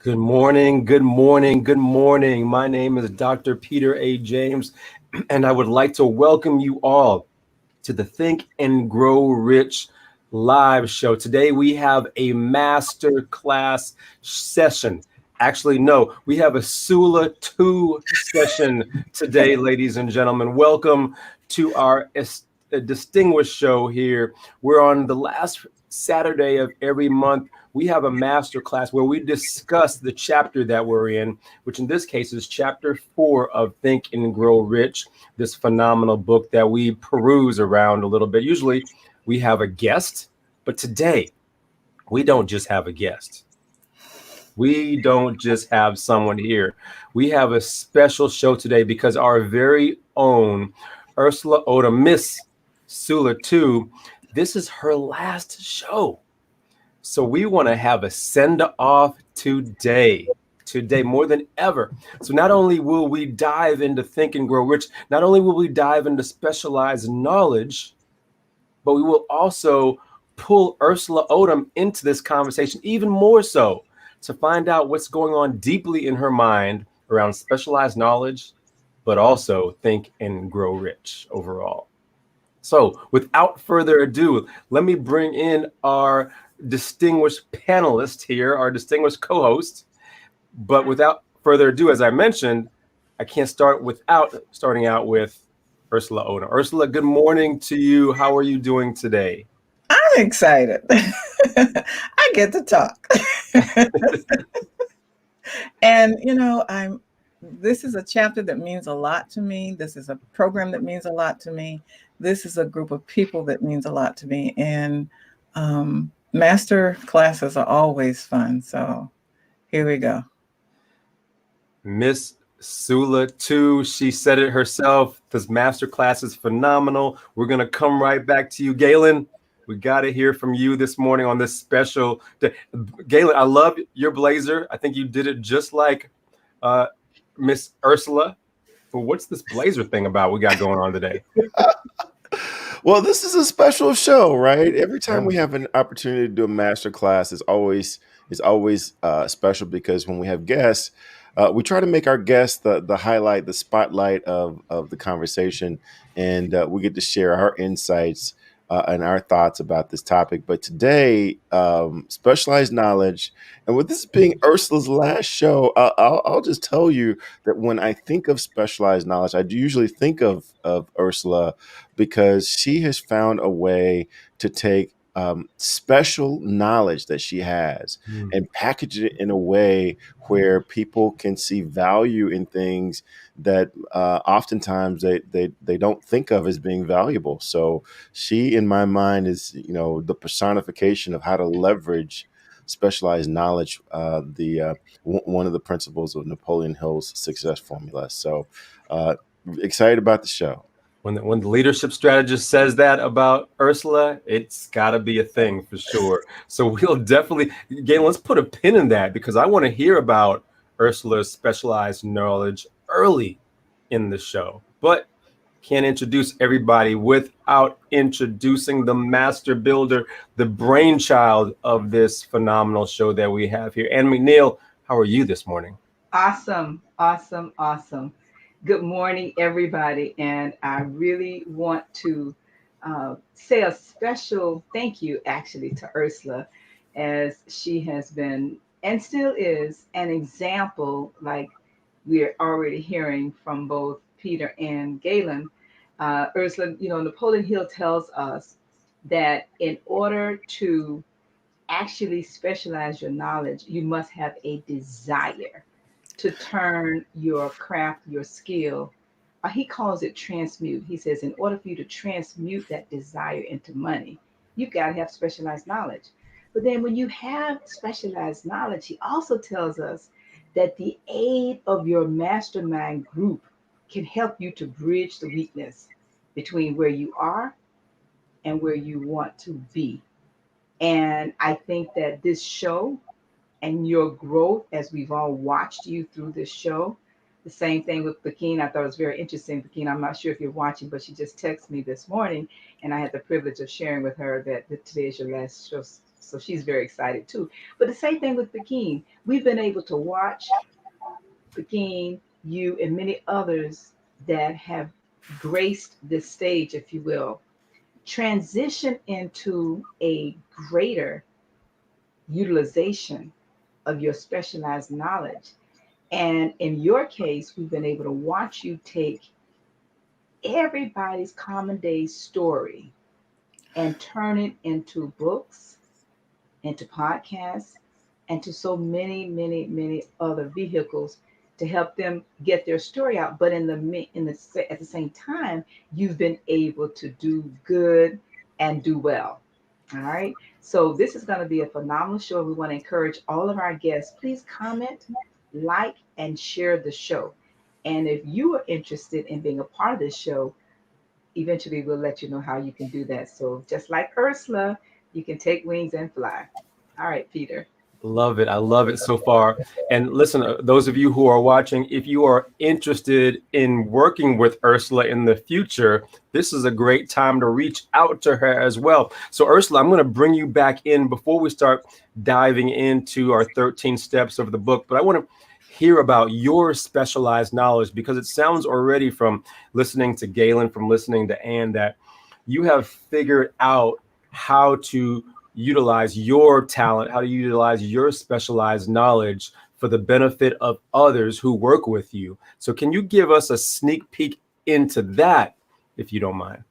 Good morning, good morning, good morning. My name is Dr. Peter A. James, and I would like to welcome you all to the Think and Grow Rich live show. Today we have a masterclass session. Actually, no, we have a Sula 2 session today, ladies and gentlemen. Welcome to our distinguished show here. We're on the last Saturday of every month. We have a master class where we discuss the chapter that we're in, which in this case is chapter 4 of Think and Grow Rich, this phenomenal book that we peruse around a little bit. Usually we have a guest, but today we don't just have a guest. We don't just have someone here. We have a special show today because our very own Ursula Odom, Miss Sula 2, this is her last show. So we want to have a send-off today more than ever. So not only will we dive into Think and Grow Rich, not only will we dive into specialized knowledge, but we will also pull Ursula Odom into this conversation even more so to find out what's going on deeply in her mind around specialized knowledge, but also Think and Grow Rich overall. So without further ado, let me bring in our distinguished panelist here, our distinguished co-host. But without further ado, as I mentioned, I can't start without starting out with Ursula Odom. Ursula, good morning to you. How are you doing today? I'm excited. I get to talk. And this is a chapter that means a lot to me. This is a program that means a lot to me. This is a group of people that means a lot to me. And master classes are always fun. So here we go. Miss Sula 2, she said it herself. This master class is phenomenal. We're going to come right back to you, Galen. We got to hear from you this morning on this special day. Galen, I love your blazer. I think you did it just like Miss Ursula. But what's this blazer thing about we got going on today? Well, this is a special show, right? Every time we have an opportunity to do a master class, it's always special because when we have guests, we try to make our guests the highlight, the spotlight of the conversation, and we get to share our insights and our thoughts about this topic. But today, specialized knowledge, and with this being Ursula's last show, I'll just tell you that when I think of specialized knowledge, I do usually think of Ursula because she has found a way to take special knowledge that she has and package it in a way where people can see value in things that oftentimes they don't think of as being valuable. So she, in my mind, is the personification of how to leverage specialized knowledge, one of the principles of Napoleon Hill's success formula. So excited about the show. When the leadership strategist says that about Ursula, it's got to be a thing for sure. So we'll definitely, Galen, let's put a pin in that because I want to hear about Ursula's specialized knowledge early in the show. But can't introduce everybody without introducing the master builder, the brainchild of this phenomenal show that we have here. Ann McNeil, how are you this morning? Awesome. Good morning, everybody. And I really want to say a special thank you, actually, to Ursula, as she has been and still is an example, like we're already hearing from both Peter and Galen. Ursula, Napoleon Hill tells us that in order to actually specialize your knowledge, you must have a desire to turn your craft, your skill, he calls it transmute. He says, in order for you to transmute that desire into money, you've got to have specialized knowledge. But then when you have specialized knowledge, he also tells us that the aid of your mastermind group can help you to bridge the weakness between where you are and where you want to be. And I think that this show and your growth, as we've all watched you through this show, the same thing with Bakine. I thought it was very interesting. Bakine, I'm not sure if you're watching, but she just texted me this morning, and I had the privilege of sharing with her that today is your last So she's very excited too. But the same thing with Bekin. We've been able to watch Bekin, you, and many others that have graced this stage, if you will, transition into a greater utilization of your specialized knowledge. And in your case, we've been able to watch you take everybody's common day story and turn it into books, into podcasts, and to so many, many, many other vehicles to help them get their story out. But at the same time, you've been able to do good and do well. All right. So this is going to be a phenomenal show. We want to encourage all of our guests. Please comment, like, and share the show. And if you are interested in being a part of this show, eventually we'll let you know how you can do that. So just like Ursula, you can take wings and fly. All right, Peter. Love it. I love it so far. And listen, those of you who are watching, if you are interested in working with Ursula in the future, this is a great time to reach out to her as well. So Ursula, I'm going to bring you back in before we start diving into our 13 steps of the book. But I want to hear about your specialized knowledge, because it sounds already from listening to Galen, from listening to Anne, that you have figured out how to utilize your talent, how to utilize your specialized knowledge for the benefit of others who work with you. So can you give us a sneak peek into that, if you don't mind?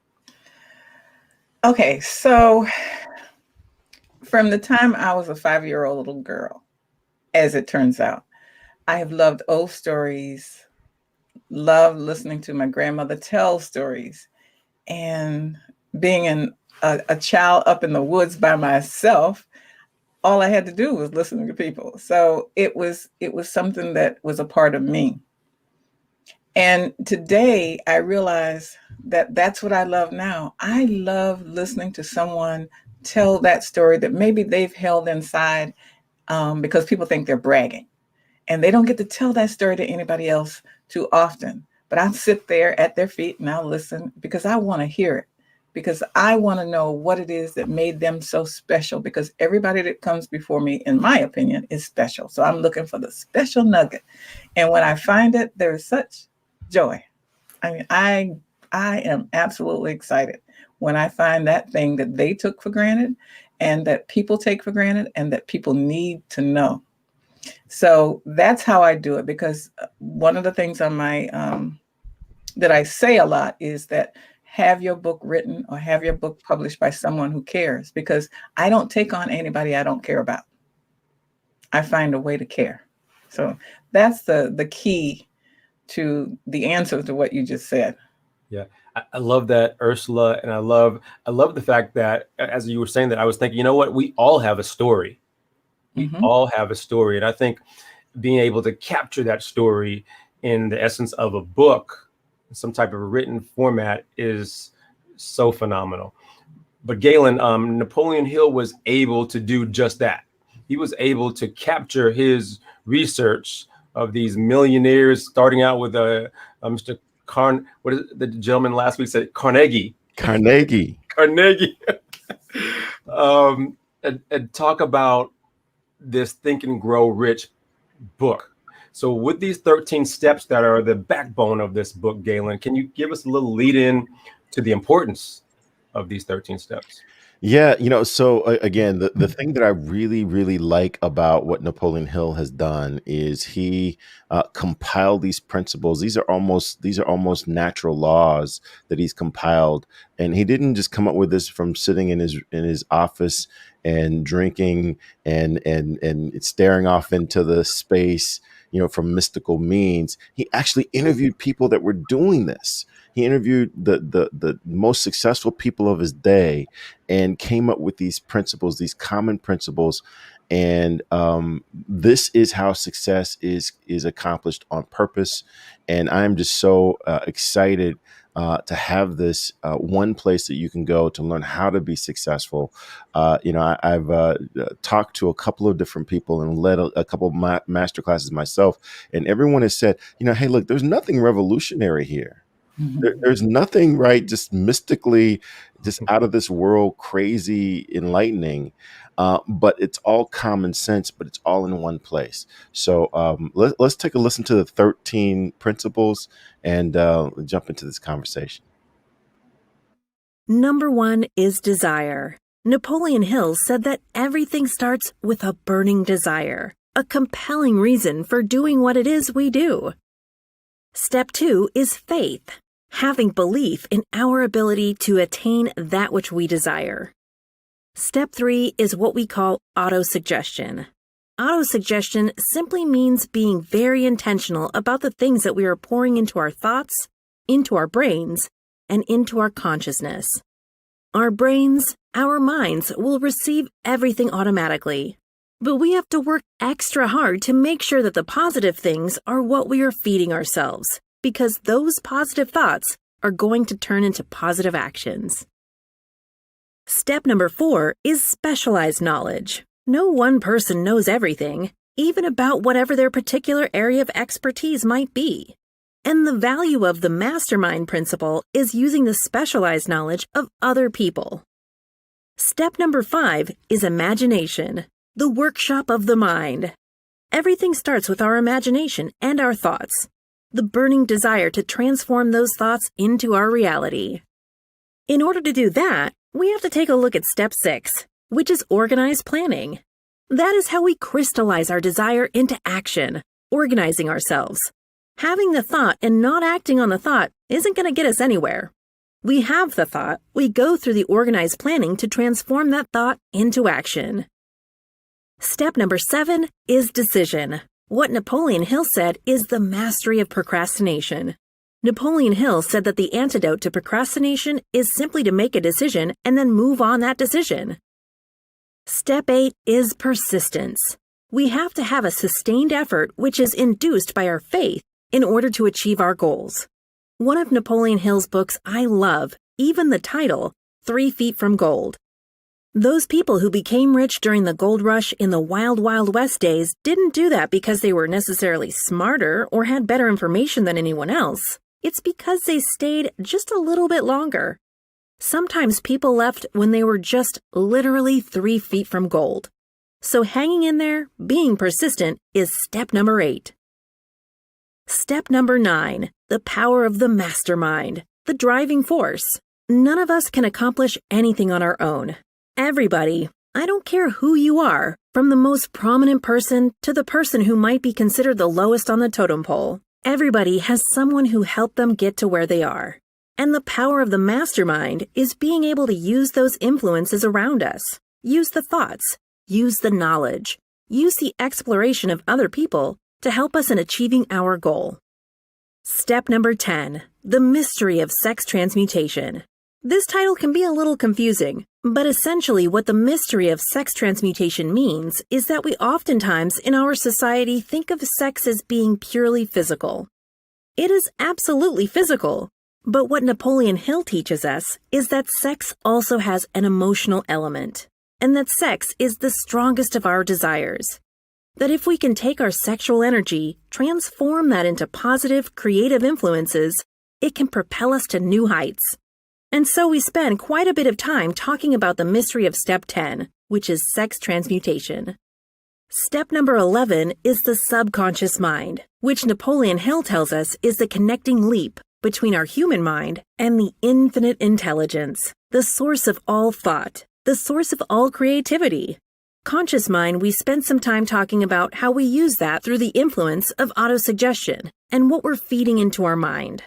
Okay, so from the time I was a 5-year-old little girl, as it turns out, I have loved old stories, loved listening to my grandmother tell stories, and being a child up in the woods by myself, all I had to do was listen to people. So it was something that was a part of me. And today I realize that that's what I love now. I love listening to someone tell that story that maybe they've held inside, because people think they're bragging. And they don't get to tell that story to anybody else too often. But I'll sit there at their feet and I'll listen, because I want to hear it, because I want to know what it is that made them so special, because everybody that comes before me, in my opinion, is special. So I'm looking for the special nugget. And when I find it, there is such joy. I mean, I am absolutely excited when I find that thing that they took for granted, and that people take for granted, and that people need to know. So that's how I do it, because one of the things on my that I say a lot is that have your book written or have your book published by someone who cares, because I don't take on anybody I don't care about. I find a way to care. So that's the key to the answer to what you just said. Yeah, I love that, Ursula. And I love the fact that, as you were saying that, I was thinking, you know what, we all have a story. We all have a story. And I think being able to capture that story in the essence of a book, some type of written format, is so phenomenal. But Galen, Napoleon Hill was able to do just that. He was able to capture his research of these millionaires, starting out with Mr. What is it, the gentleman last week said? Carnegie. Carnegie. And talk about this Think and Grow Rich book. So with these 13 steps that are the backbone of this book, Galen, can you give us a little lead in to the importance of these 13 steps? Yeah, so again, the thing that I really, really like about what Napoleon Hill has done is he compiled these principles. These are almost natural laws that he's compiled, and he didn't just come up with this from sitting in his office and drinking and staring off into the space, from mystical means. He actually interviewed people that were doing this. He interviewed the most successful people of his day and came up with these principles, these common principles. And this is how success is accomplished on purpose. And I'm just so excited to have this one place that you can go to learn how to be successful. I've talked to a couple of different people and led a couple of master classes myself, and everyone has said, hey, look, there's nothing revolutionary here. There's nothing, right, just mystically, just out of this world, crazy, enlightening. But it's all common sense, but it's all in one place. So let's take a listen to the 13 principles and jump into this conversation. Number 1 is desire. Napoleon Hill said that everything starts with a burning desire, a compelling reason for doing what it is we do. Step 2 is faith, having belief in our ability to attain that which we desire. Step 3 is what we call autosuggestion. Autosuggestion simply means being very intentional about the things that we are pouring into our thoughts, into our brains, and into our consciousness. Our brains, our minds will receive everything automatically, but we have to work extra hard to make sure that the positive things are what we are feeding ourselves, because those positive thoughts are going to turn into positive actions. Step number 4 is specialized knowledge. No one person knows everything, even about whatever their particular area of expertise might be. And the value of the MasterMind principle is using the specialized knowledge of other people. Step number 5 is imagination, the workshop of the mind. Everything starts with our imagination and our thoughts, the burning desire to transform those thoughts into our reality. In order to do that, we have to take a look at step 6, which is organized planning. That is how we crystallize our desire into action, organizing ourselves. Having the thought and not acting on the thought isn't going to get us anywhere. We have the thought, we go through the organized planning to transform that thought into action. Step number 7 is decision. What Napoleon Hill said is the mastery of procrastination. Napoleon Hill said that the antidote to procrastination is simply to make a decision and then move on that decision. Step 8 is persistence. We have to have a sustained effort which is induced by our faith in order to achieve our goals. One of Napoleon Hill's books I love, even the title, 3 Feet from Gold. Those people who became rich during the gold rush in the Wild Wild West days didn't do that because they were necessarily smarter or had better information than anyone else. It's because they stayed just a little bit longer. Sometimes people left when they were just literally 3 feet from gold. So hanging in there, being persistent, is step number 8. Step number 9, the power of the mastermind, the driving force. None of us can accomplish anything on our own. Everybody, I don't care who you are, from the most prominent person to the person who might be considered the lowest on the totem pole, everybody has someone who helped them get to where they are. And the power of the mastermind is being able to use those influences around us, use the thoughts, use the knowledge, use the exploration of other people to help us in achieving our goal. Step number 10, the mystery of sex transmutation. This title can be a little confusing, but essentially what the mystery of sex transmutation means is that we oftentimes in our society think of sex as being purely physical. It is absolutely physical, but what Napoleon Hill teaches us is that sex also has an emotional element, and that sex is the strongest of our desires. That if we can take our sexual energy, transform that into positive, creative influences, it can propel us to new heights. And so we spend quite a bit of time talking about the mystery of step 10, which is sex transmutation. Step number 11 is the subconscious mind, which Napoleon Hill tells us is the connecting leap between our human mind and the infinite intelligence, the source of all thought, the source of all creativity. Conscious mind, we spent some time talking about how we use that through the influence of autosuggestion and what we're feeding into our mind.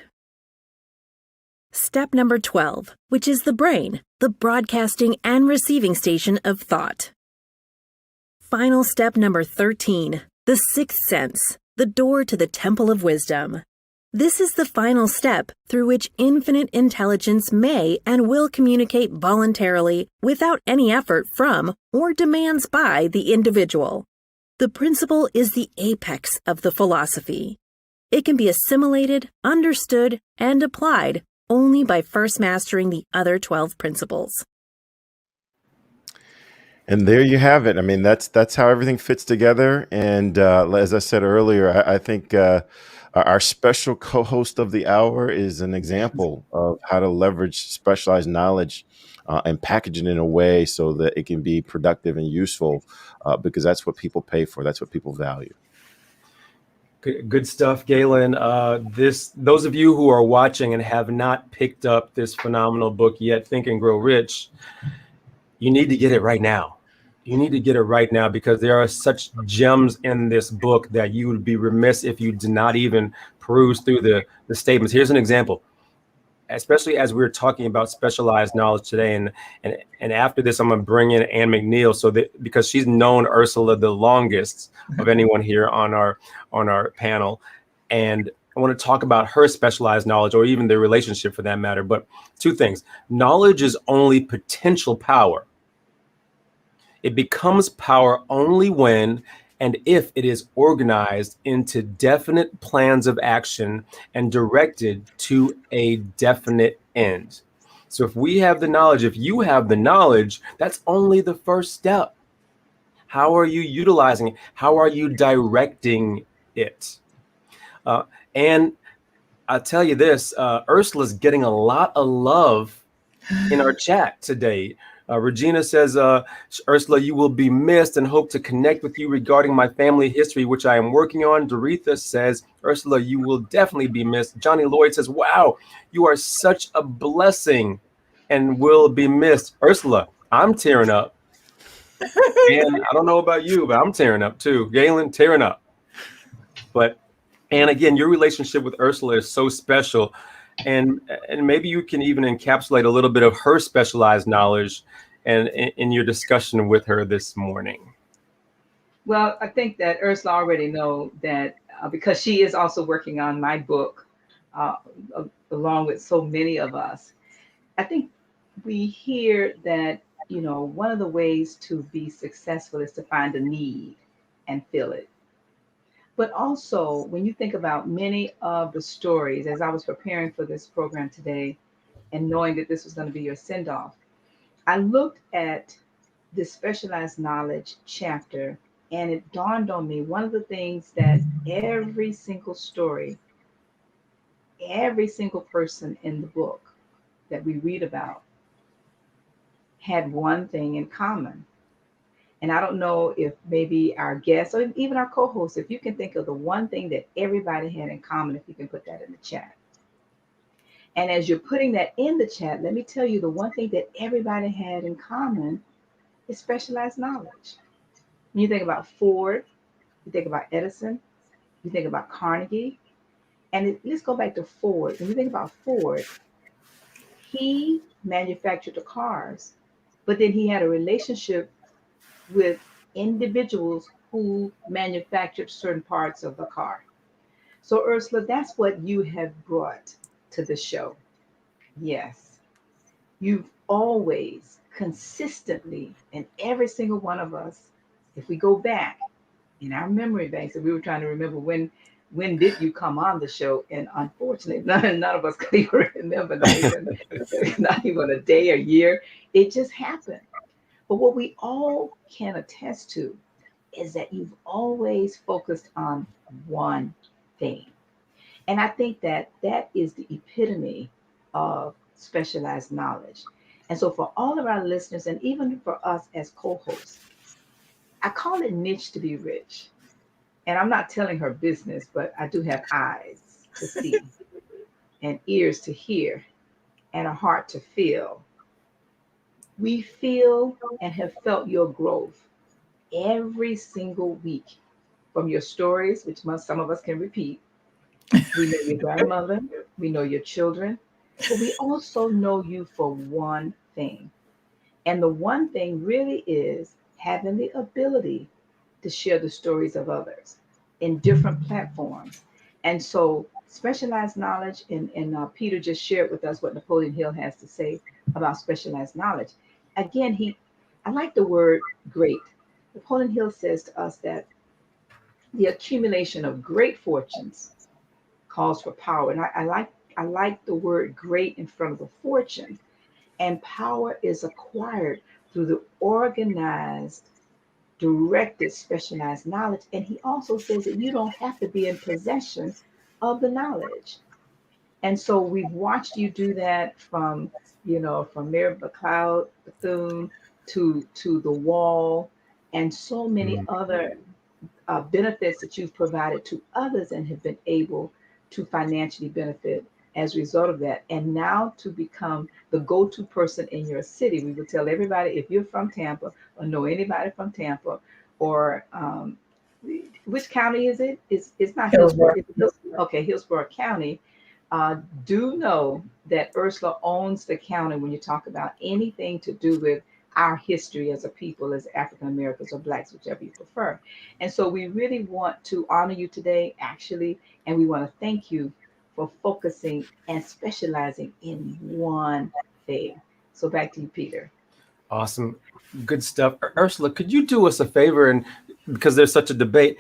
Step number 12, which is the brain, the broadcasting and receiving station of thought. Final step number 13, the sixth sense, the door to the temple of wisdom. This is the final step through which infinite intelligence may and will communicate voluntarily without any effort from or demands by the individual. The principle is the apex of the philosophy. It can be assimilated, understood, and applied only by first mastering the other 12 principles. And there you have it. I mean, that's how everything fits together. And as I said earlier, I think Our special co-host of the hour is an example of how to leverage specialized knowledge and package it in a way so that it can be productive and useful, because that's what people pay for. That's what people value. Good stuff, Galen. Those of you who are watching and have not picked up this phenomenal book yet, Think and Grow Rich, you need to get it right now. You need to get it right now, because there are such gems in this book that you would be remiss if you did not even peruse through the statements. Here's an example. Especially as we're talking about specialized knowledge today, and after this, I'm gonna bring in Ann McNeil, so that because she's known Ursula the longest of anyone here on our panel, and I want to talk about her specialized knowledge, or even their relationship for that matter. But two things: knowledge is only potential power. It becomes power only when and if it is organized into definite plans of action and directed to a definite end. So if we have the knowledge, if you have the knowledge, that's only the first step. How are you utilizing it? How are you directing it? And I'll tell you this, Ursula's getting a lot of love in our chat today. Regina says, Ursula, you will be missed and hope to connect with you regarding my family history, which I am working on. Doretha says, Ursula, you will definitely be missed. Johnny Lloyd says, wow, you are such a blessing and will be missed. Ursula, I'm tearing up. And I don't know about you, but I'm tearing up too. Galen, tearing up. And again, your relationship with Ursula is so special. And maybe you can even encapsulate a little bit of her specialized knowledge and in your discussion with her this morning. Well, I think that Ursula already know that because she is also working on my book, along with so many of us. I think we hear that, one of the ways to be successful is to find a need and fill it. But also, when you think about many of the stories, as I was preparing for this program today and knowing that this was going to be your send off, I looked at this specialized knowledge chapter, and it dawned on me one of the things that every single story, every single person in the book that we read about had one thing in common. And I don't know if maybe our guests or even our co-hosts, if you can think of the one thing that everybody had in common, if you can put that in the chat. And as you're putting that in the chat, let me tell you the one thing that everybody had in common is specialized knowledge. When you think about Ford, you think about Edison, you think about Carnegie, and let's go back to Ford. When you think about Ford, he manufactured the cars, but then he had a relationship with individuals who manufactured certain parts of the car. So, Ursula, that's what you have brought to the show. Yes, you've always consistently, and every single one of us, if we go back in our memory banks, and we were trying to remember when did you come on the show, and unfortunately, none of us could even remember, not even a day or year. It just happened. But what we all can attest to is that you've always focused on one thing. And I think that that is the epitome of specialized knowledge. And so for all of our listeners, and even for us as co-hosts, I call it niche to be rich. And I'm not telling her business, but I do have eyes to see and ears to hear and a heart to feel. We feel and have felt your growth every single week from your stories, which some of us can repeat. We know your grandmother, we know your children, but we also know you for one thing. And the one thing really is having the ability to share the stories of others in different platforms. And so, specialized knowledge, and Peter just shared with us what Napoleon Hill has to say about specialized knowledge. Again, I like the word great. Napoleon Hill says to us that the accumulation of great fortunes calls for power. And I like the word great in front of the fortune. And power is acquired through the organized, directed, specialized knowledge. And he also says that you don't have to be in possession of the knowledge. And so we've watched you do that from, from Mary McLeod Bethune to the wall, and so many Mm. other benefits that you've provided to others and have been able to financially benefit as a result of that. And now to become the go-to person in your city. We would tell everybody, if you're from Tampa or know anybody from Tampa, or which county is it? It's not Hillsborough. Hillsborough. Okay, Hillsborough County. Do know that Ursula owns the county when you talk about anything to do with our history as a people, as African Americans or Blacks, whichever you prefer. And so we really want to honor you today, actually, and we want to thank you for focusing and specializing in one thing. So back to you, Peter. Awesome. Good stuff. Ursula, could you do us a favor? And because there's such a debate,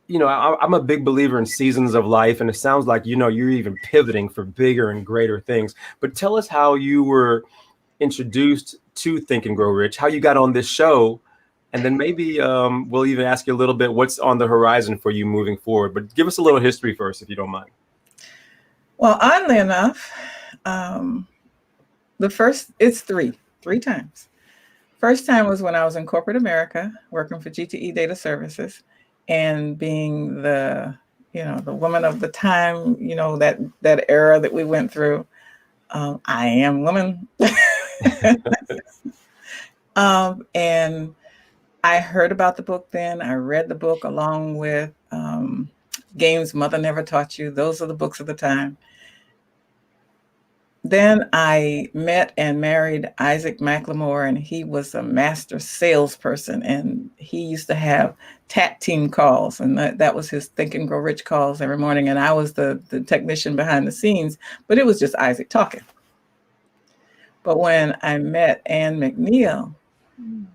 I'm a big believer in seasons of life, and it sounds like, you're even pivoting for bigger and greater things. But tell us how you were introduced to Think and Grow Rich, how you got on this show, and then maybe we'll even ask you a little bit what's on the horizon for you moving forward. But give us a little history first, if you don't mind. Well, oddly enough, it's three times. First time was when I was in corporate America, working for GTE Data Services, and being the woman of the time, that era that we went through. I am woman. And I heard about the book then. I read the book along with Games Mother Never Taught You. Those are the books of the time. Then I met and married Isaac McLemore, and he was a master salesperson, and he used to have TAT team calls, and that was his Think and Grow Rich calls every morning, and I was the technician behind the scenes, but it was just Isaac talking. But when I met Ann McNeil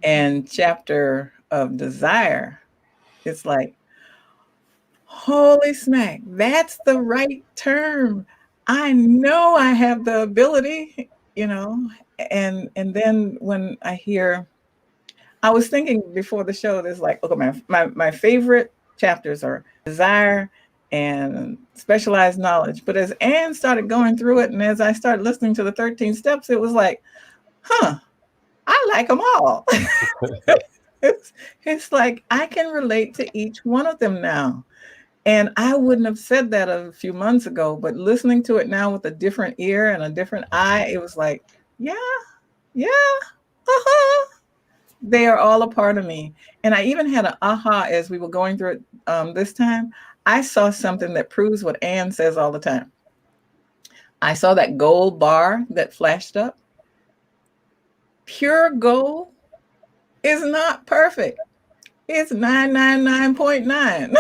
and Chapter of Desire, it's like, holy smack, that's the right term. I know I have the ability, and then when I hear, I was thinking before the show, there's like, okay, my favorite chapters are Desire and Specialized Knowledge. But as Anne started going through it, and as I started listening to the 13 steps, it was like, I like them all. It's like I can relate to each one of them now. And I wouldn't have said that a few months ago, but listening to it now with a different ear and a different eye, it was like, yeah, they are all a part of me. And I even had an aha as we were going through it this time. I saw something that proves what Ann says all the time. I saw that gold bar that flashed up. Pure gold is not perfect. It's 999.9.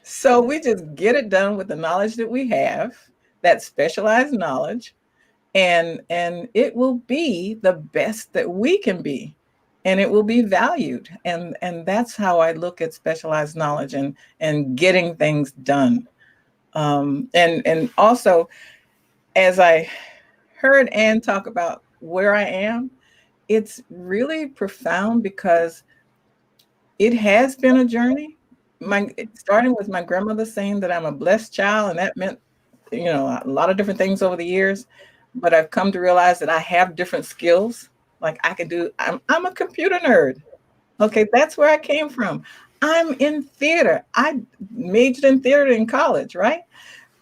So we just get it done with the knowledge that we have, that specialized knowledge, and it will be the best that we can be, and it will be valued. And that's how I look at specialized knowledge and getting things done. And also, as I heard Ann talk about where I am, it's really profound because it has been a journey. Starting with my grandmother saying that I'm a blessed child, and that meant, a lot of different things over the years. But I've come to realize that I have different skills. Like I'm a computer nerd. Okay, that's where I came from. I'm in theater. I majored in theater in college, right?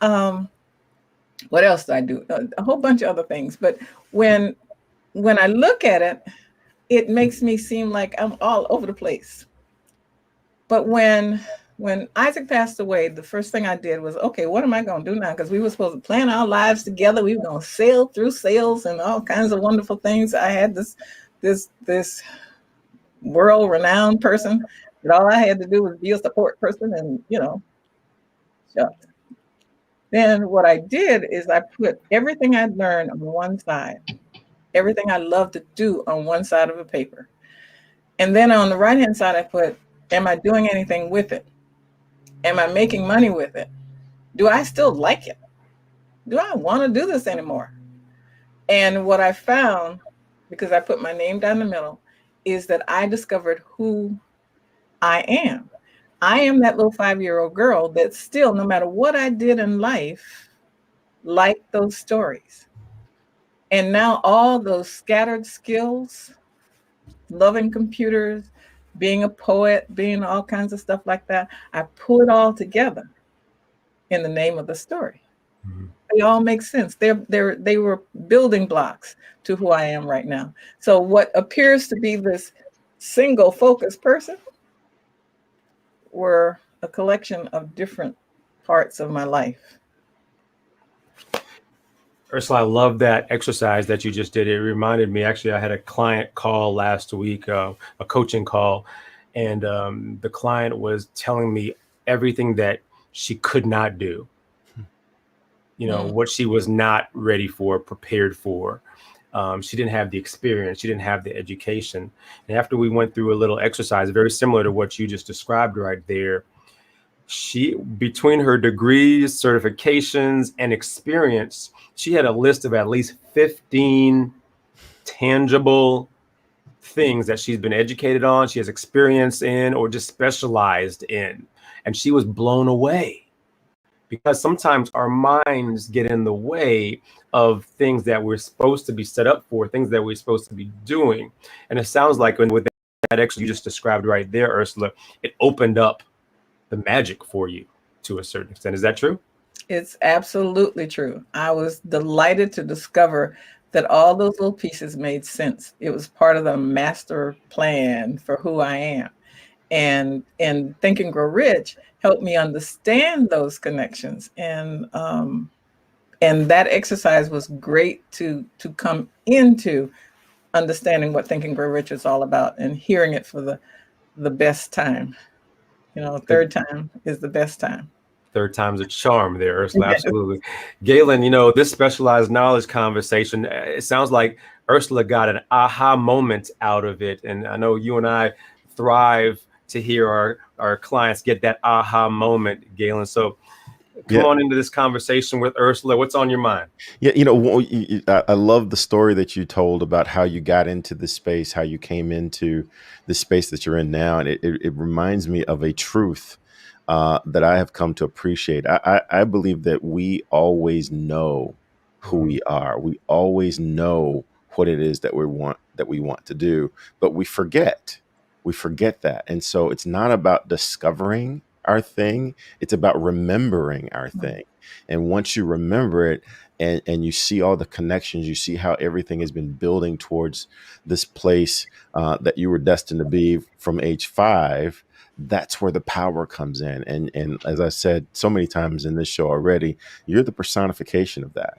What else do I do? A whole bunch of other things. But when I look at it, it makes me seem like I'm all over the place. But when Isaac passed away, the first thing I did was, okay, what am I going to do now? Because we were supposed to plan our lives together. We were going to sail through sales and all kinds of wonderful things. I had this world-renowned person that all I had to do was be a support person and, shucks. Then what I did is I put everything I'd learned on one side, everything I love to do on one side of a paper. And then on the right-hand side, I put, am I doing anything with it? Am I making money with it? Do I still like it? Do I want to do this anymore? And what I found, because I put my name down the middle, is that I discovered who I am. I am that little 5-year-old girl that still, no matter what I did in life, liked those stories. And now all those scattered skills, loving computers, being a poet, being all kinds of stuff like that, I pull it all together in the name of the story. Mhm. They all make sense. They were building blocks to who I am right now. So what appears to be this single focused person were a collection of different parts of my life. Ursula, I love that exercise that you just did. It reminded me, actually, I had a client call last week, a coaching call, and the client was telling me everything that she could not do, what she was not ready for, prepared for. She didn't have the experience. She didn't have the education. And after we went through a little exercise, very similar to what you just described right there, she, between her degrees, certifications, and experience, she had a list of at least 15 tangible things that she's been educated on, she has experience in, or just specialized in. And she was blown away, because sometimes our minds get in the way of things that we're supposed to be set up for, things that we're supposed to be doing. And it sounds like with that exercise you just described right there, Ursula, it opened up the magic for you to a certain extent. Is that true? It's absolutely true. I was delighted to discover that all those little pieces made sense. It was part of the master plan for who I am. And Think and Grow Rich helped me understand those connections. And that exercise was great to come into understanding what Think and Grow Rich is all about and hearing it for the best time. Third time is the best time. Third time's a charm there, Ursula. Absolutely. Galen, this specialized knowledge conversation, it sounds like Ursula got an aha moment out of it. And I know you and I thrive to hear our clients get that aha moment, Galen. So come on into this conversation with Ursula. What's on your mind? Yeah, I love the story that you told about how you got into the space, how you came into the space that you're in now. And it reminds me of a truth that I have come to appreciate. I believe that we always know who we are. We always know what it is that we want to do, but we forget. We forget that. And so it's not about discovering our thing. It's about remembering our thing. And once you remember it and you see all the connections, you see how everything has been building towards this place that you were destined to be from age 5, that's where the power comes in. And as I said so many times in this show already, you're the personification of that.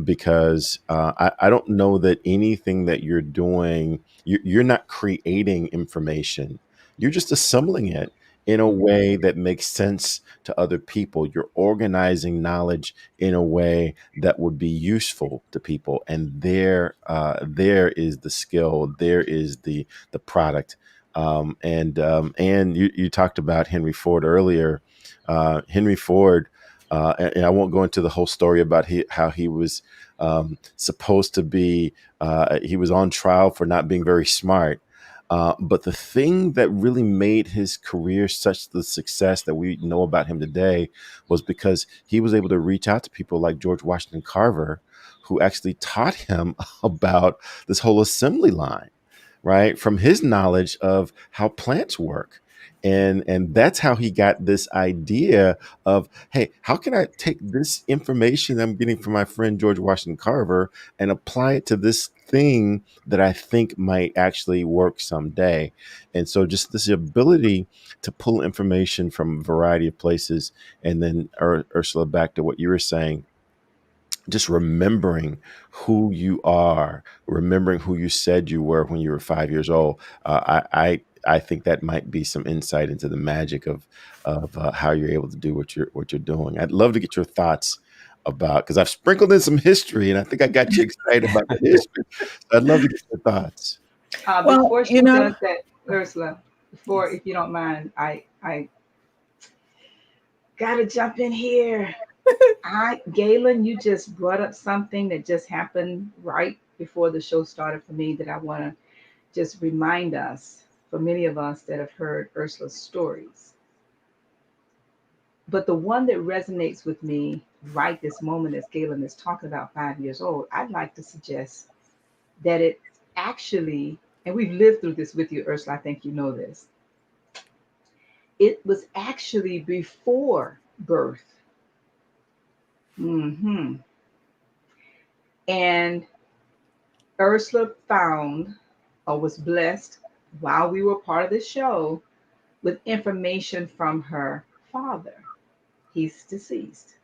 Because I don't know that anything that you're doing, you're not creating information. You're just assembling it in a way that makes sense to other people. You're organizing knowledge in a way that would be useful to people. And there is the skill. There is the product. And you talked about Henry Ford earlier. Henry Ford. And I won't go into the whole story about how he was supposed to be, he was on trial for not being very smart. But the thing that really made his career such the success that we know about him today was because he was able to reach out to people like George Washington Carver, who actually taught him about this whole assembly line, right? From his knowledge of how plants work. And that's how he got this idea of, hey, how can I take this information I'm getting from my friend George Washington Carver and apply it to this thing that I think might actually work someday? And so just this ability to pull information from a variety of places. And then Ursula, back to what you were saying, just remembering who you are, remembering who you said you were when you were 5 years old. I think that might be some insight into the magic of how you're able to do what you're doing. I'd love to get your thoughts about, because I've sprinkled in some history, and I think I got you excited about the history. So I'd love to get your thoughts. Before she does that, Ursula, if you don't mind, I gotta jump in here. Galen, you just brought up something that just happened right before the show started for me that I want to just remind us. for many of us that have heard Ursula's stories. But the one that resonates with me right this moment as Galen is talking about 5 years old, I'd like to suggest that it actually, and we've lived through this with you, Ursula, I think you know this, it was actually before birth. And Ursula found or was blessed while we were part of the show with information from her father. He's deceased,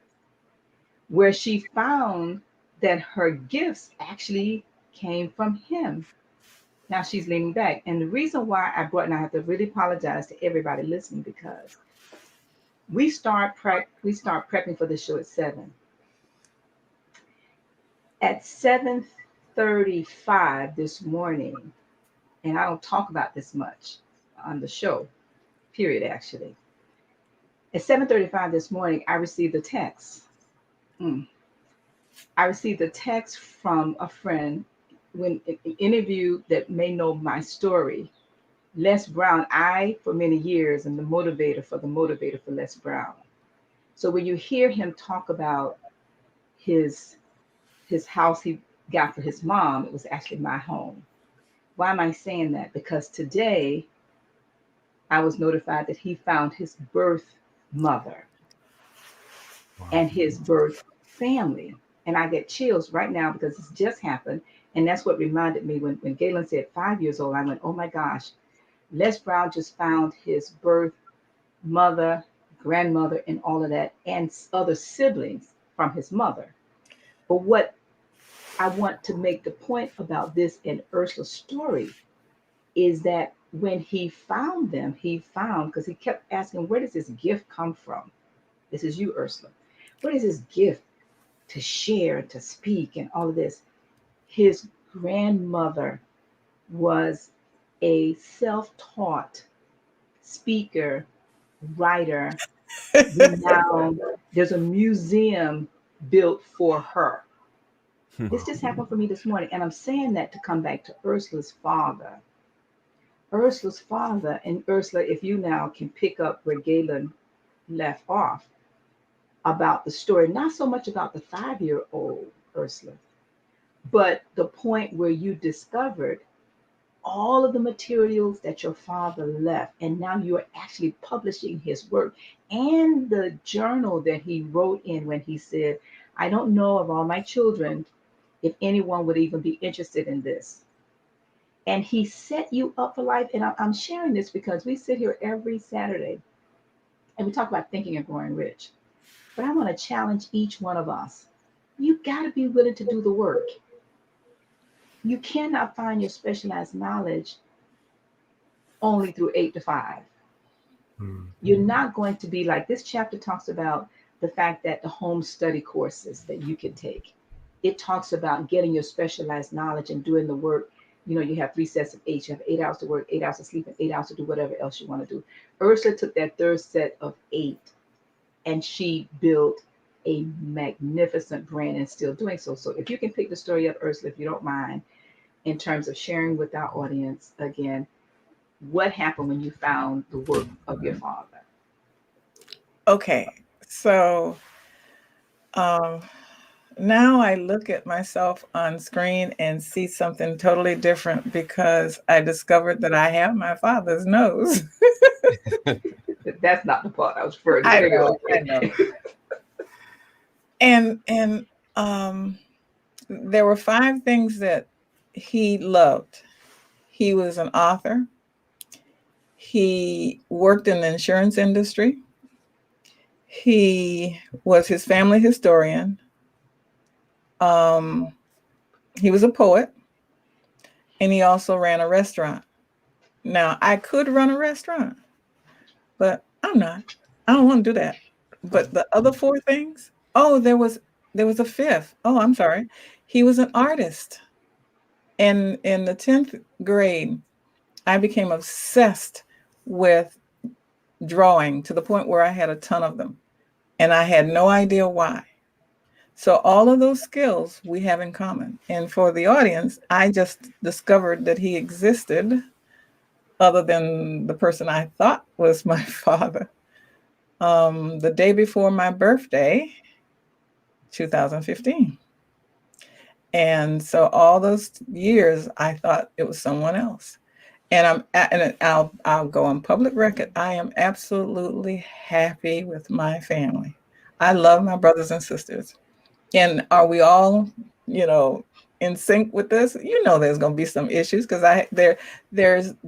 where she found that her gifts actually came from him. Now she's leaning back. And the reason why I brought, and I have to really apologize to everybody listening, because we start prepping for the show at 7. At 7:35 this morning, and I don't talk about this much on the show, period, actually. At 7:35 this morning, I received a text. I received a text from a friend when an interview that may know my story. Les Brown, I, for many years, am the motivator for Les Brown. So when you hear him talk about his house he got for his mom, it was actually my home. Why am I saying that? Because today I was notified that he found his birth mother and his birth family. And I get chills right now because it's just happened. And that's what reminded me when Galen said 5 years old, I went, oh my gosh, Les Brown just found his birth mother, grandmother, and all of that, and other siblings from his mother. But what I want to make the point about this in Ursula's story is that when he found them, because he kept asking, where does this gift come from? This is you, Ursula. Where is this gift to share, to speak, and all of this? His grandmother was a self-taught speaker, writer, renowned. There's a museum built for her. This just happened for me this morning. And I'm saying that to come back to Ursula's father. Ursula's father, and Ursula, if you now can pick up where Galen left off about the story, not so much about the 5-year-old Ursula, but the point where you discovered all of the materials that your father left, and now you're actually publishing his work and the journal that he wrote in when he said, I don't know of all my children if anyone would even be interested in this. And he set you up for life. And I'm sharing this because we sit here every Saturday and we talk about thinking and growing rich. But I want to challenge each one of us. You got to be willing to do the work. You cannot find your specialized knowledge only through 8 to 5. You're not going to be like this chapter talks about the fact that the home study courses that you can take. It talks about getting your specialized knowledge and doing the work. You know, you have 3 sets of 8. You have 8 hours to work, 8 hours to sleep, and 8 hours to do whatever else you want to do. Ursula took that third set of 8 and she built a magnificent brand and still doing so. So if you can pick the story up, Ursula, if you don't mind, in terms of sharing with our audience, again, what happened when you found the work of your father? Okay, so now I look at myself on screen and see something totally different because I discovered that I have my father's nose. That's not the part I was referring to. I know. And there were 5 things that he loved. He was an author. He worked in the insurance industry. He was his family historian. He was a poet, and he also ran a restaurant. Now, I could run a restaurant, but I'm not. I don't want to do that. But the other 4 things, there was a 5th. Oh, I'm sorry. He was an artist. And in the 10th grade, I became obsessed with drawing to the point where I had a ton of them. And I had no idea why. So all of those skills we have in common. And for the audience, I just discovered that he existed other than the person I thought was my father. The day before my birthday, 2015. And so all those years, I thought it was someone else. And I'll go on public record. I am absolutely happy with my family. I love my brothers and sisters. And are we all, in sync with this? There's going to be some issues because there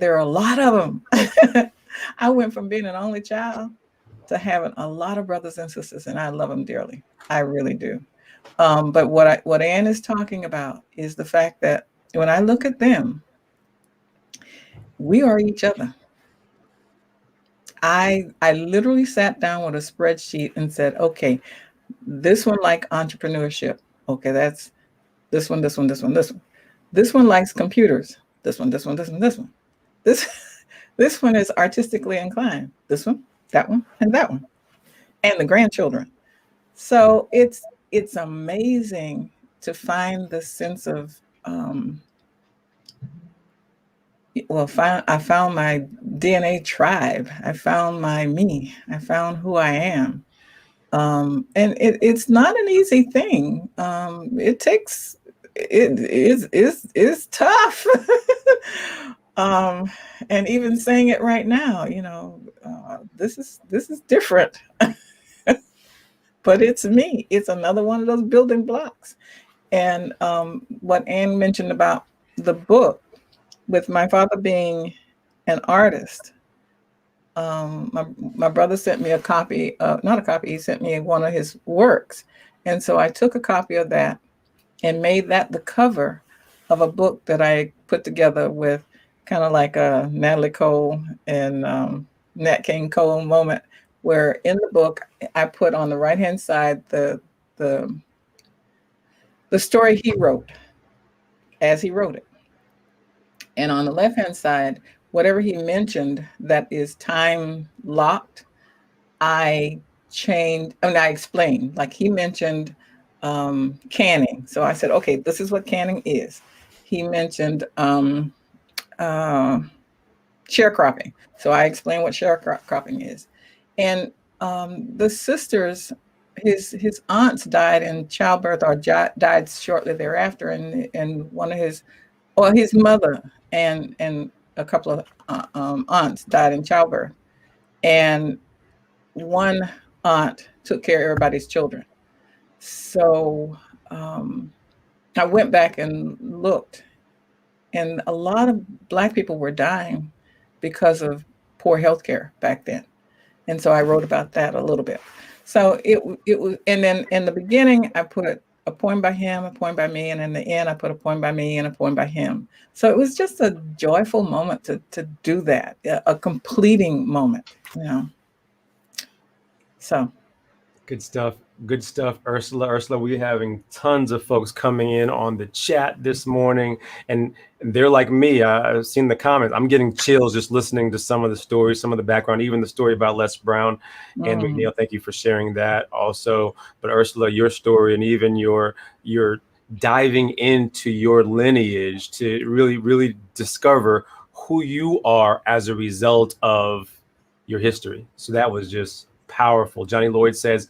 are a lot of them. I went from being an only child to having a lot of brothers and sisters, and I love them dearly. I really do. But what Ann is talking about is the fact that when I look at them, we are each other. I literally sat down with a spreadsheet and said, okay, this one like entrepreneurship. Okay, that's this one, this one, this one, this one. This one likes computers. This one, this one, this one, this one. This one is artistically inclined. This one, and that one. And the grandchildren. So it's amazing to find the sense of I found my DNA tribe. I found my me. I found who I am. And it's not an easy thing. It's tough. And even saying it right now, this is different. But it's me. It's another one of those building blocks. And what Ann mentioned about the book, with my father being an artist, my brother sent me a copy of, not a copy, he sent me one of his works. And so I took a copy of that and made that the cover of a book that I put together with kind of like a Natalie Cole and Nat King Cole moment, where in the book I put on the right-hand side the story he wrote as he wrote it. And on the left-hand side, whatever he mentioned that is time locked, I explained. Like he mentioned canning. So I said, okay, this is what canning is. He mentioned sharecropping. So I explained what sharecropping is. And the sisters, his aunts died in childbirth or died shortly thereafter. And one of his mother and a couple of aunts died in childbirth. And one aunt took care of everybody's children. So I went back and looked, and a lot of Black people were dying because of poor healthcare back then. And so I wrote about that a little bit. So it was, and then in the beginning, I put a poem by him, a poem by me, and in the end, I put a poem by me and a poem by him. So it was just a joyful moment to do that, a completing moment, So. Good stuff. Good stuff, Ursula. Ursula, we're having tons of folks coming in on the chat this morning, and they're like me. I've seen the comments. I'm getting chills just listening to some of the stories, some of the background, even the story about Les Brown and McNeil. Thank you for sharing that also. But Ursula, your story and even your diving into your lineage to really, really discover who you are as a result of your history. So that was just powerful. Johnny Lloyd says,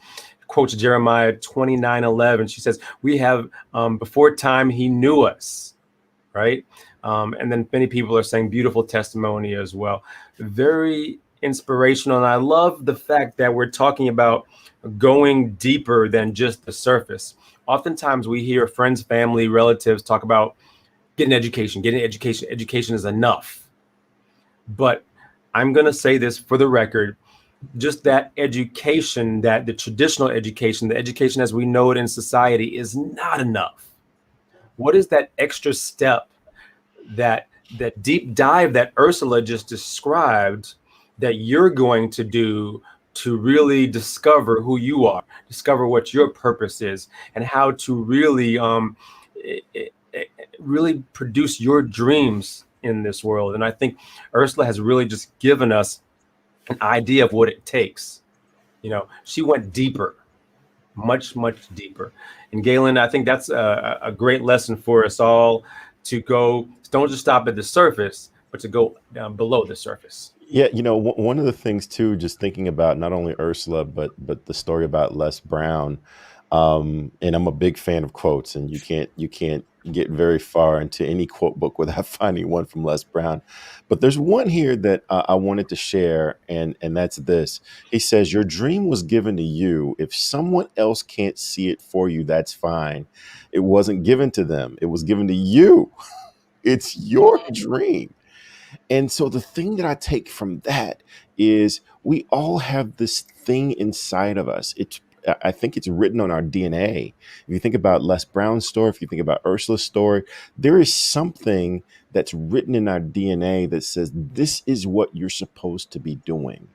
quotes Jeremiah 29:11. She says, we have before time he knew us, right? And then many people are saying beautiful testimony as well. Very inspirational. And I love the fact that we're talking about going deeper than just the surface. Oftentimes we hear friends, family, relatives talk about getting education. Education is enough. But I'm going to say this for the record, just that education, that the traditional education, the education as we know it in society is not enough. What is that extra step, that deep dive that Ursula just described that you're going to do to really discover who you are, discover what your purpose is, and how to really, really produce your dreams in this world? And I think Ursula has really just given us an idea of what it takes. She went deeper, much, much deeper. And Galen, I think that's a great lesson for us all to go. Don't just stop at the surface, but to go down below the surface. Yeah, one of the things too, just thinking about not only Ursula, but the story about Les Brown, and I'm a big fan of quotes, and you can't get very far into any quote book without finding one from Les Brown. But there's one here that I wanted to share, and that's this. He says, "Your dream was given to you. If someone else can't see it for you, that's fine. It wasn't given to them. It was given to you. It's your dream." And so the thing that I take from that is we all have this thing inside of us. I think it's written on our DNA. If you think about Les Brown's story, if you think about Ursula's story, there is something that's written in our DNA that says this is what you're supposed to be doing.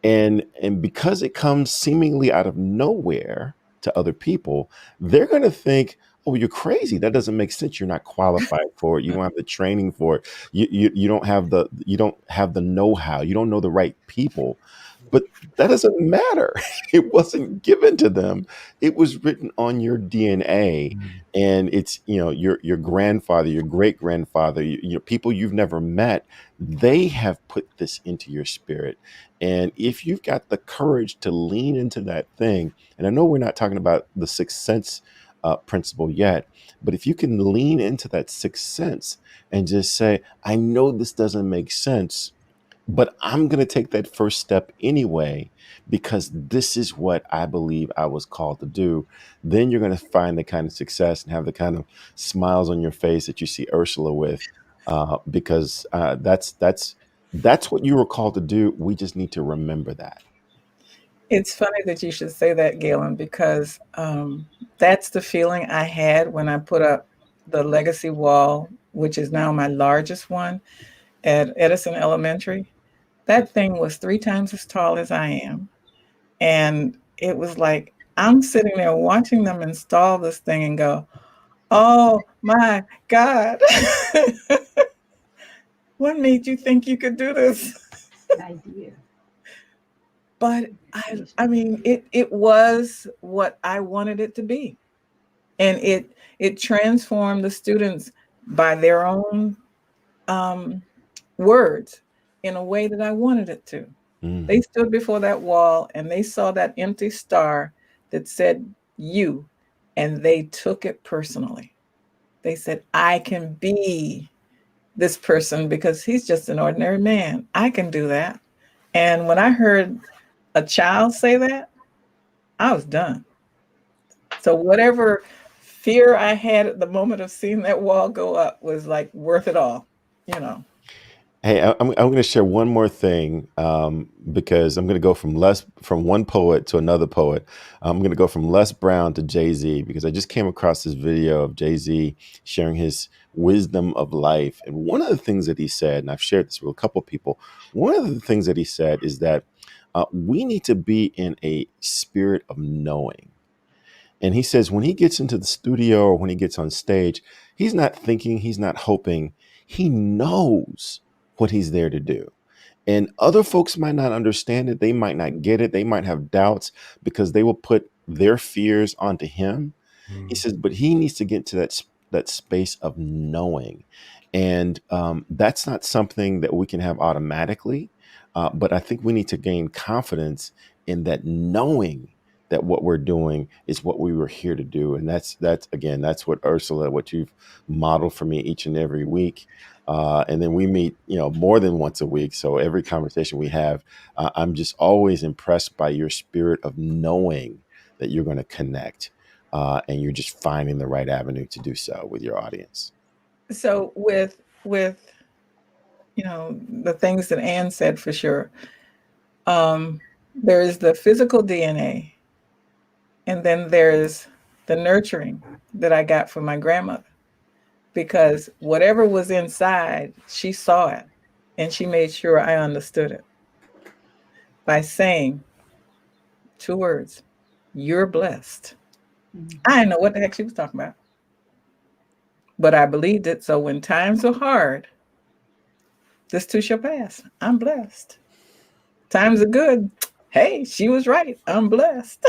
And because it comes seemingly out of nowhere to other people, they're going to think, "Oh, you're crazy. That doesn't make sense. You're not qualified for it. You don't have the training for it. You don't have the know-how. You don't know the right people." But that doesn't matter. It wasn't given to them. It was written on your DNA, and it's your grandfather, your great grandfather, people you've never met. They have put this into your spirit, and if you've got the courage to lean into that thing, and I know we're not talking about the sixth sense principle yet, but if you can lean into that sixth sense and just say, "I know this doesn't make sense, but I'm going to take that first step anyway, because this is what I believe I was called to do," then you're going to find the kind of success and have the kind of smiles on your face that you see Ursula with, because that's what you were called to do. We just need to remember that. It's funny that you should say that, Galen, because that's the feeling I had when I put up the legacy wall, which is now my largest one at Edison Elementary. That thing was 3 times as tall as I am. And it was like, I'm sitting there watching them install this thing and go, "Oh my God, what made you think you could do this?" Idea. But I mean, it was what I wanted it to be. And it transformed the students by their own words in a way that I wanted it to. They stood before that wall and they saw that empty star that said "you," and they took it personally. They said, "I can be this person because he's just an ordinary man. I can do that." And when I heard a child say that, I was done. So whatever fear I had at the moment of seeing that wall go up was like worth it all, you know. Hey, I'm going to share one more thing, because I'm going to go from one poet to another poet. I'm going to go from Les Brown to Jay-Z, because I just came across this video of Jay-Z sharing his wisdom of life. And one of the things that he said, and I've shared this with a couple of people, one of the things that he said is that we need to be in a spirit of knowing. And he says when he gets into the studio or when he gets on stage, he's not thinking, he's not hoping, he knows what he's there to do. And other folks might not understand it. They might not get it. They might have doubts because they will put their fears onto him. He says, but he needs to get to that space of knowing. And that's not something that we can have automatically. But I think we need to gain confidence in that knowing that what we're doing is what we were here to do. And that's what Ursula, what you've modeled for me each and every week. And then we meet, more than once a week. So every conversation we have, I'm just always impressed by your spirit of knowing that you're going to connect, and you're just finding the right avenue to do so with your audience. So with the things that Ann said, for sure, there is the physical DNA, and then there's the nurturing that I got from my grandmother, because whatever was inside, she saw it and she made sure I understood it by saying 2 words: "You're blessed." I didn't know what the heck she was talking about, but I believed it. So when times are hard, this too shall pass. I'm blessed. Times are good. Hey, she was right. I'm blessed.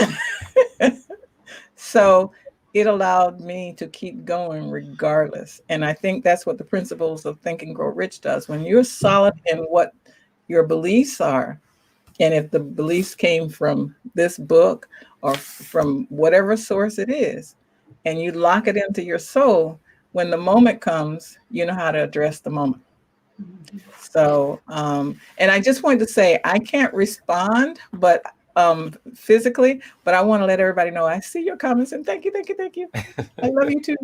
So it allowed me to keep going regardless. And I think that's what the principles of Think and Grow Rich does. When you're solid in what your beliefs are, and if the beliefs came from this book or from whatever source it is, and you lock it into your soul, when the moment comes, you know how to address the moment. So, and I just wanted to say, I can't respond, but physically, but I want to let everybody know I see your comments and thank you, thank you, thank you. I love you too.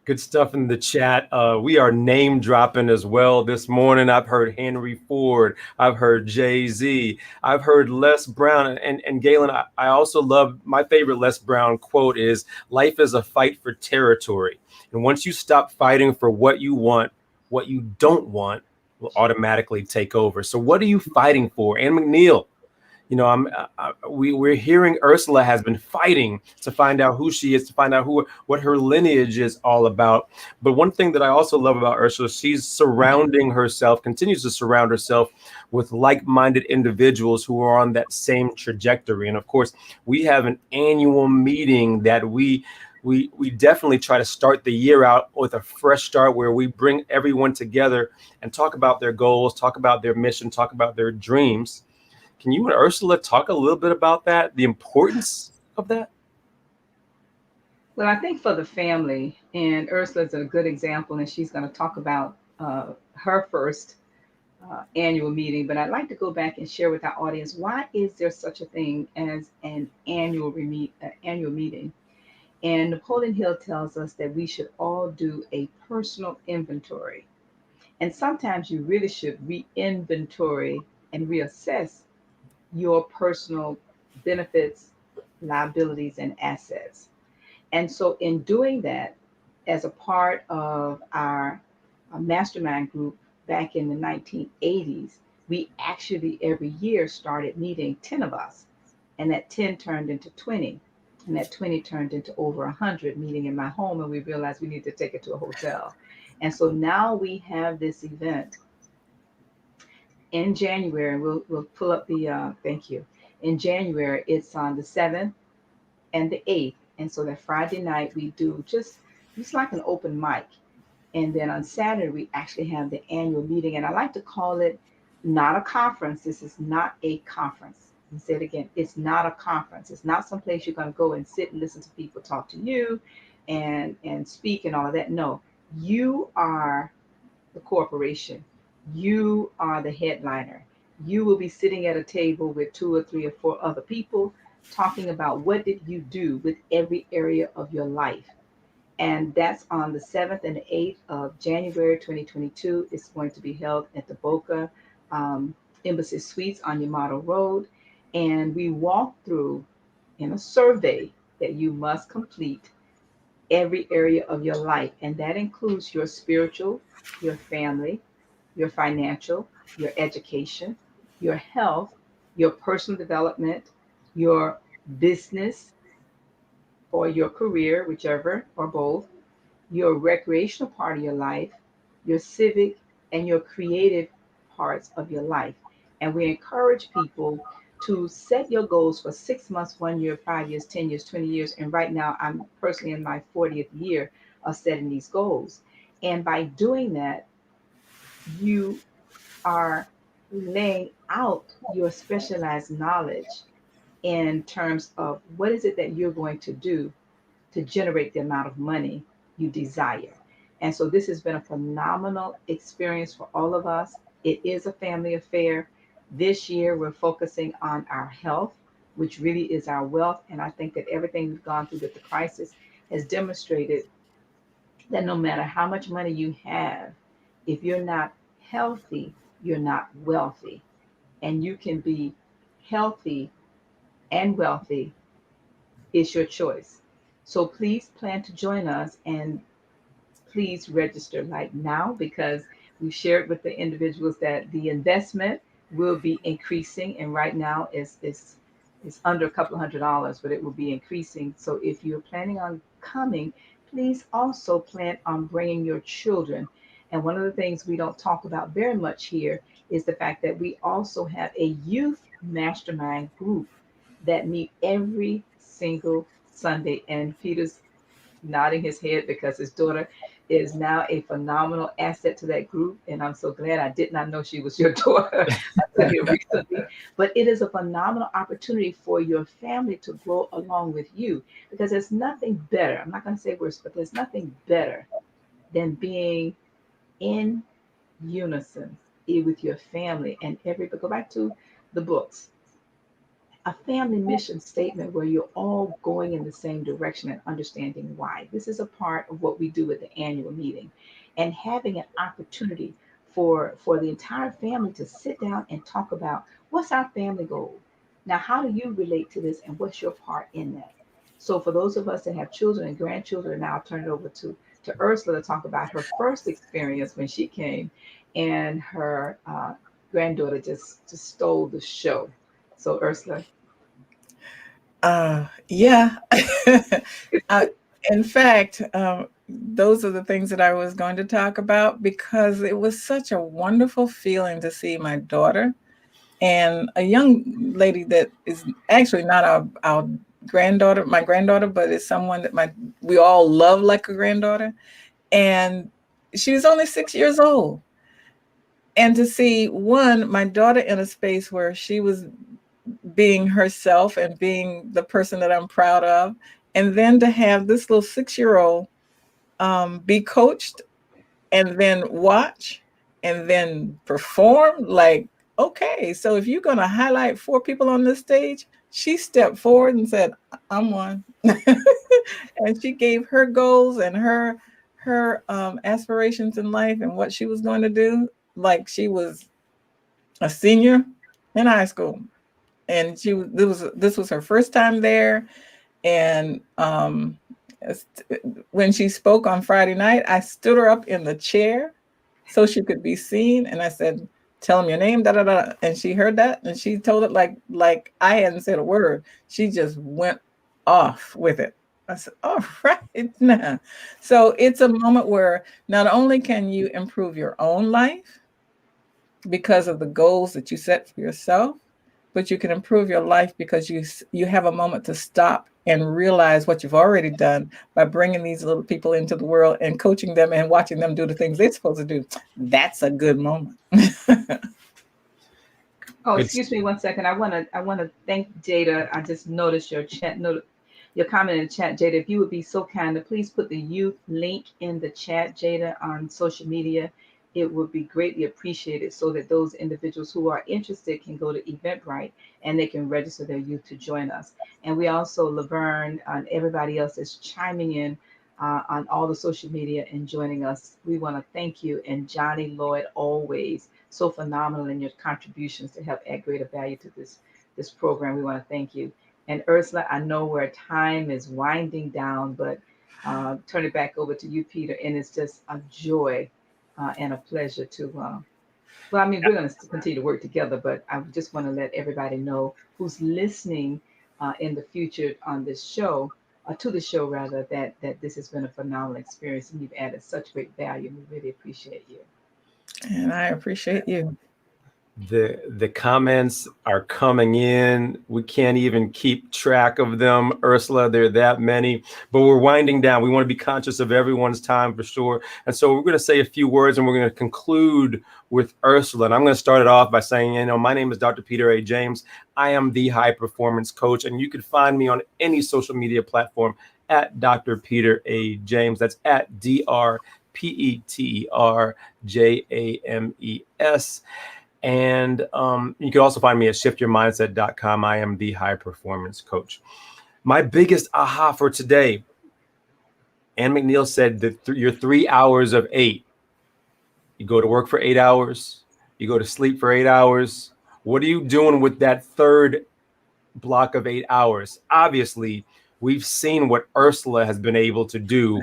Good stuff in the chat. We are name dropping as well this morning. I've heard Henry Ford. I've heard Jay-Z. I've heard Les Brown. And Galen, I also love, my favorite Les Brown quote is, life is a fight for territory. And once you stop fighting for what you want, what you don't want will automatically take over. So what are you fighting for? Ann McNeil, you know, we're hearing Ursula has been fighting to find out who she is, to find out what her lineage is all about. But one thing that I also love about Ursula, she's surrounding herself, continues to surround herself with like-minded individuals who are on that same trajectory. And of course, we have an annual meeting that we definitely try to start the year out with a fresh start, where we bring everyone together and talk about their goals, talk about their mission, talk about their dreams. Can you and Ursula talk a little bit about that, the importance of that? Well, I think for the family, and Ursula's a good example, and she's going to talk about her first annual meeting. But I'd like to go back and share with our audience, why is there such a thing as an annual meeting? And Napoleon Hill tells us that we should all do a personal inventory. And sometimes you really should re-inventory and reassess your personal benefits, liabilities, and assets. And so, in doing that, as a part of our mastermind group back in the 1980s, we actually every year started meeting 10 of us. And that 10 turned into 20. And that 20 turned into over 100 meeting in my home. And we realized we need to take it to a hotel. And so now we have this event in January. We'll pull up the thank you. In January, it's on the 7th and the 8th. And so that Friday night we do just like an open mic. And then on Saturday we actually have the annual meeting. And I like to call it not a conference. This is not a conference. And say it again, it's not a conference. It's not someplace you're going to go and sit and listen to people talk to you and speak and all of that. No, you are the corporation. You are the headliner. You will be sitting at a table with 2 or 3 or 4 other people talking about what did you do with every area of your life. And that's on the 7th and the 8th of January 2022. It's going to be held at the Boca Embassy Suites on Yamato Road. And we walk through in a survey that you must complete every area of your life. And that includes your spiritual, your family, your financial, your education, your health, your personal development, your business or your career, whichever or both, your recreational part of your life, your civic, and your creative parts of your life. And we encourage people to set your goals for 6 months, 1 year, 5 years, 10 years, 20 years. And right now, I'm personally in my 40th year of setting these goals. And by doing that, you are laying out your specialized knowledge in terms of what is it that you're going to do to generate the amount of money you desire. And so this has been a phenomenal experience for all of us. It is a family affair. This year, we're focusing on our health, which really is our wealth. And I think that everything we've gone through with the crisis has demonstrated that no matter how much money you have, if you're not healthy, you're not wealthy. And you can be healthy and wealthy. It's your choice. So please plan to join us and please register like now, because we shared with the individuals that the investment will be increasing. And right now it's under a couple of $100, but it will be increasing. So if you're planning on coming, please also plan on bringing your children. And one of the things we don't talk about very much here is the fact that we also have a youth mastermind group that meet every single Sunday, and Peter's nodding his head because his daughter is now a phenomenal asset to that group. And I'm so glad I did not know she was your daughter until recently. But it is a phenomenal opportunity for your family to grow along with you, because there's nothing better. I'm not going to say worse, but there's nothing better than being in unison with your family and everybody. Go back to the books, a family mission statement where you're all going in the same direction and understanding why. This is a part of what we do at the annual meeting, and having an opportunity for the entire family to sit down and talk about what's our family goal. Now, how do you relate to this, and what's your part in that? So, for those of us that have children and grandchildren, now I'll turn it over to Ursula to talk about her first experience when she came, and her granddaughter just stole the show. So, Ursula. Yeah. uh, in fact, those are the things that I was going to talk about, because it was such a wonderful feeling to see my daughter and a young lady that is actually not our granddaughter, my granddaughter, but is someone that we all love like a granddaughter. And she was only 6 years old. And to see my daughter in a space where she was being herself and being the person that I'm proud of. And then to have this little 6-year-old be coached and then watch and then perform. Like, okay, so if you're going to highlight 4 people on this stage, she stepped forward and said, I'm one. And she gave her goals and her aspirations in life and what she was going to do, like she was a senior in high school. And this was her first time there. And when she spoke on Friday night, I stood her up in the chair so she could be seen. And I said, tell him your name, da da da. And she heard that, and she told it like I hadn't said a word. She just went off with it. I said, all right now. So it's a moment where not only can you improve your own life because of the goals that you set for yourself, but you can improve your life because you have a moment to stop and realize what you've already done by bringing these little people into the world and coaching them and watching them do the things they're supposed to do. That's a good moment. Oh, excuse me 1 second. I want to thank Jada. I just noticed your your comment in the chat, Jada. If you would be so kind to please put the youth link in the chat, Jada, on social media, it would be greatly appreciated, so that those individuals who are interested can go to Eventbrite and they can register their youth to join us. And we also, Laverne and everybody else is chiming in on all the social media and joining us. We want to thank you. And Johnny Lloyd, always so phenomenal in your contributions to help add greater value to this program. We want to thank you. And Ursula, I know where time is winding down, but turn it back over to you, Peter. And it's just a joy and a pleasure to, well, I mean, we're going to continue to work together, but I just want to let everybody know who's listening in the future on this show, to the show rather, that this has been a phenomenal experience and you've added such great value. We really appreciate you. And I appreciate you. The comments are coming in. We can't even keep track of them, Ursula. There are that many, but we're winding down. We want to be conscious of everyone's time for sure. And so we're going to say a few words and we're going to conclude with Ursula. And I'm going to start it off by saying, my name is Dr. Peter A. James. I am the high performance coach, and you can find me on any social media platform at Dr. Peter A. James. That's at DrPeterJames. And you can also find me at shiftyourmindset.com. I am the high performance coach. My biggest aha for today, Ann McNeil said that your 3 hours of 8, you go to work for 8 hours, you go to sleep for 8 hours. What are you doing with that third block of 8 hours? Obviously, we've seen what Ursula has been able to do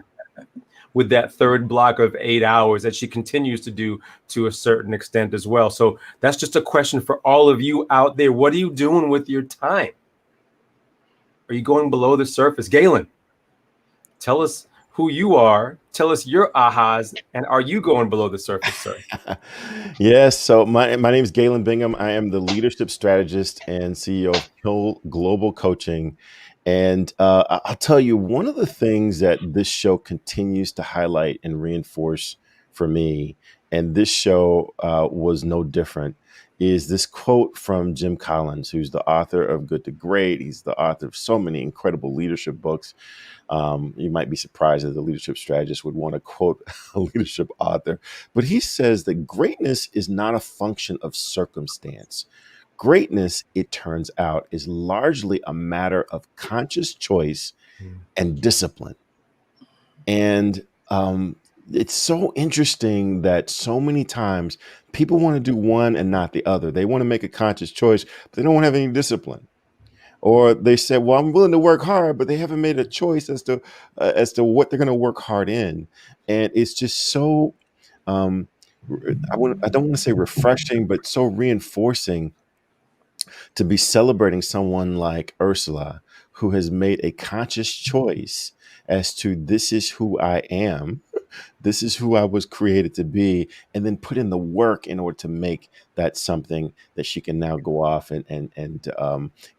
with that third block of 8 hours that she continues to do to a certain extent as well. So that's just a question for all of you out there. What are you doing with your time? Are you going below the surface? Galen, tell us who you are. Tell us your ahas. And are you going below the surface, sir? Yes. So my name is Galen Bingham. I am the leadership strategist and CEO of Hill Global Coaching. And I'll tell you, one of the things that this show continues to highlight and reinforce for me, and this show was no different, is this quote from Jim Collins, who's the author of Good to Great. He's the author of so many incredible leadership books. You might be surprised that the leadership strategist would want to quote a leadership author, but he says that greatness is not a function of circumstance. Greatness, it turns out, is largely a matter of conscious choice and discipline. And it's so interesting that so many times people want to do one and not the other. They want to make a conscious choice, but they don't want to have any discipline. Or they said, "Well, I'm willing to work hard," but they haven't made a choice as to what they're going to work hard in. And it's just so I don't want to say refreshing, but so reinforcing to be celebrating someone like Ursula, who has made a conscious choice as to this is who I am. This is who I was created to be, and then put in the work in order to make that something that she can now go off and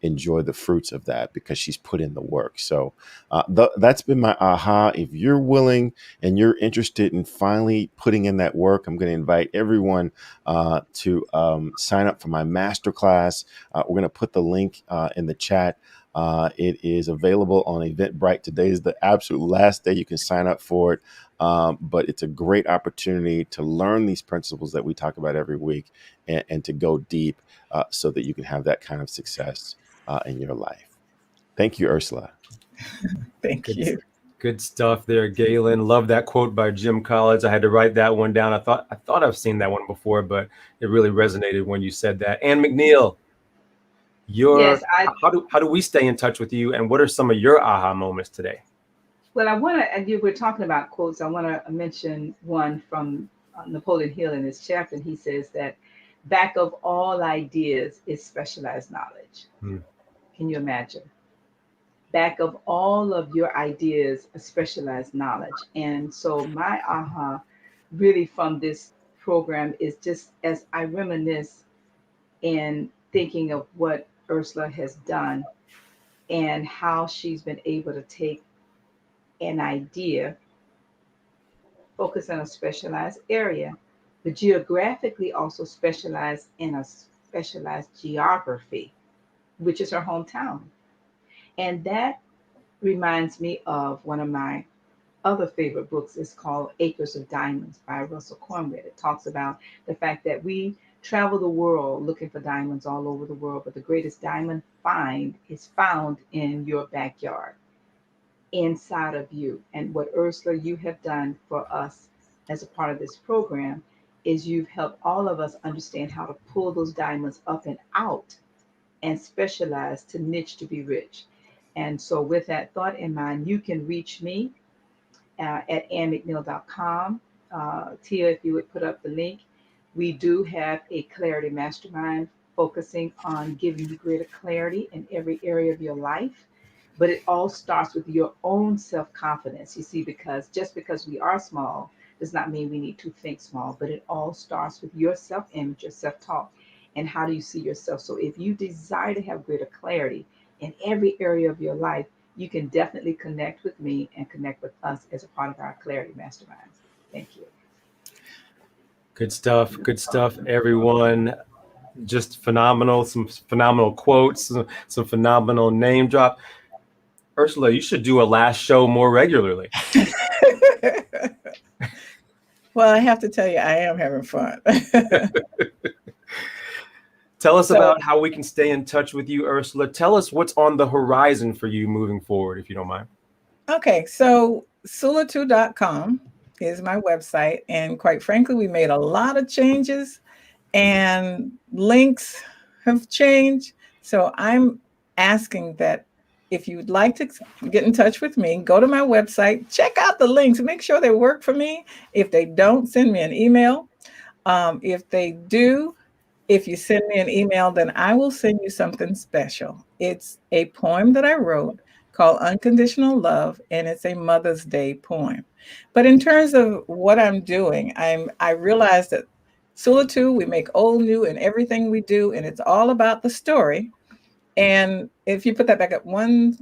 enjoy the fruits of that because she's put in the work. So that's been my aha. If you're willing and you're interested in finally putting in that work, I'm going to invite everyone to sign up for my masterclass. We're going to put the link in the chat. It is available on Eventbrite. Today is the absolute last day you can sign up for it. But it's a great opportunity to learn these principles that we talk about every week and to go deep so that you can have that kind of success in your life. Thank you, Ursula. Thank you. Good stuff there, Galen. Love that quote by Jim Collins. I had to write that one down. I thought I've seen that one before, but it really resonated when you said that. Ann McNeil, how do we stay in touch with you, and what are some of your aha moments today? Well, I want to, and you were talking about quotes. I want to mention one from Napoleon Hill in his chapter. And he says that back of all ideas is specialized knowledge. Can you imagine? Back of all of your ideas is specialized knowledge. And so my aha really from this program is just as I reminisce in thinking of what Ursula has done and how she's been able to take an idea, focus on a specialized area, but geographically also specialize in a specialized geography, which is her hometown. And that reminds me of one of my other favorite books. It's called Acres of Diamonds by Russell Cornwell. It talks about the fact that we travel the world looking for diamonds all over the world, but the greatest diamond find is found in your backyard, inside of you. And what Ursula, you have done for us as a part of this program is you've helped all of us understand how to pull those diamonds up and out and specialize to niche to be rich. And so with that thought in mind, you can reach me at annmcneil.com. Tia, if you would put up the link. We do have a clarity mastermind focusing on giving you greater clarity in every area of your life. But it all starts with your own self-confidence. You see, because just because we are small does not mean we need to think small, but it all starts with your self-image, your self-talk, and how do you see yourself. So if you desire to have greater clarity in every area of your life, you can definitely connect with me and connect with us as a part of our Clarity Mastermind. Thank you. Good stuff, everyone. Just phenomenal. Some phenomenal quotes, some phenomenal name drop. Ursula, you should do a last show more regularly. Well, I have to tell you, I am having fun. Tell us about how we can stay in touch with you, Ursula. Tell us what's on the horizon for you moving forward, if you don't mind. Okay, so Sula2.com is my website. And quite frankly, we made a lot of changes and links have changed. So I'm asking that if you'd like to get in touch with me, go to my website, check out the links, make sure they work for me. If they don't, send me an email. If they do, if you send me an email, then I will send you something special. It's a poem that I wrote called Unconditional Love, and it's a Mother's Day poem. But in terms of what I'm doing, I realized that Sula 2, we make old new in everything we do, and it's all about the story. And if you put that back up one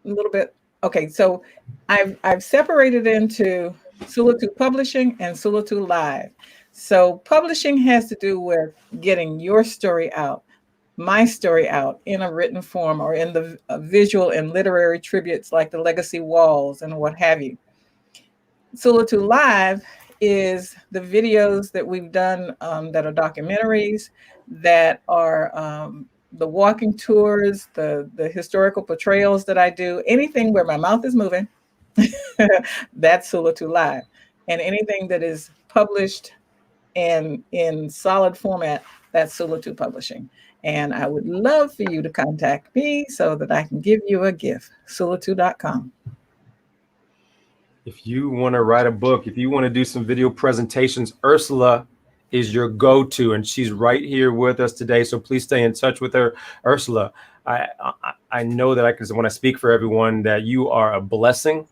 little bit. Okay, so I've separated into Sulatu Publishing and Sulatu Live. So publishing has to do with getting your story out, my story out in a written form or in the visual and literary tributes like the Legacy Walls and what have you. Sulatu Live is the videos that we've done that are documentaries, that are the walking tours, the historical portrayals that I do, anything where my mouth is moving, that's Sulatu Live. And anything that is published and in solid format, that's Sulatu Publishing. And I would love for you to contact me so that I can give you a gift. Sulatu.com. If you want to write a book, if you want to do some video presentations, Ursula is your go-to, and she's right here with us today. So please stay in touch with her. Ursula, I know that when I speak for everyone, that you are a blessing.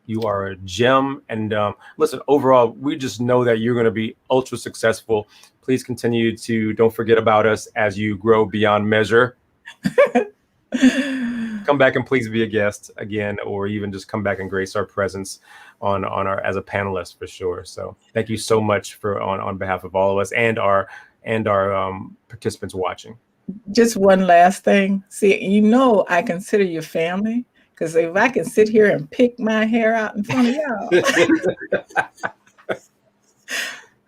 You are a gem. And listen, overall, we just know that you're going to be ultra successful. Please continue to, don't forget about us as you grow beyond measure. Come back and please be a guest again, or even just come back and grace our presence on our as a panelist for sure. So thank you so much for on behalf of all of us and our participants watching. Just one last thing. See, you know, I consider you family, because if I can sit here and pick my hair out in front of y'all,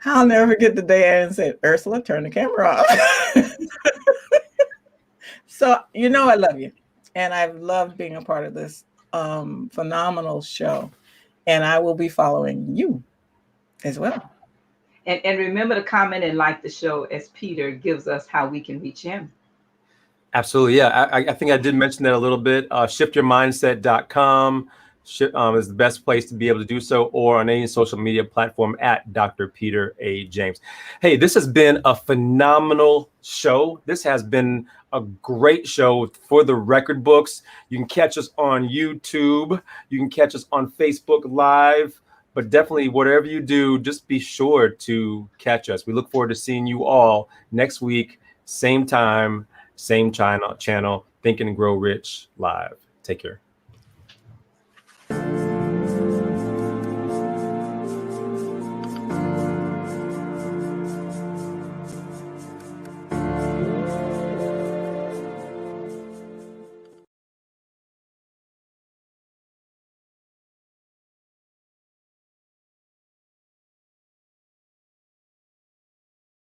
I'll never forget the day I said, Ursula, turn the camera off. So, you know, I love you. And I've loved being a part of this phenomenal show. And I will be following you as well. And remember to comment and like the show as Peter gives us how we can reach him. Absolutely. Yeah, I think I did mention that a little bit. Shiftyourmindset.com is the best place to be able to do so, or on any social media platform at Dr. Peter A. James. Hey, this has been a phenomenal show. This has been a great show for the record books. You can catch us on YouTube. You can catch us on Facebook Live. But definitely, whatever you do, just be sure to catch us. We look forward to seeing you all next week, same time, same channel, Think and Grow Rich Live. Take care.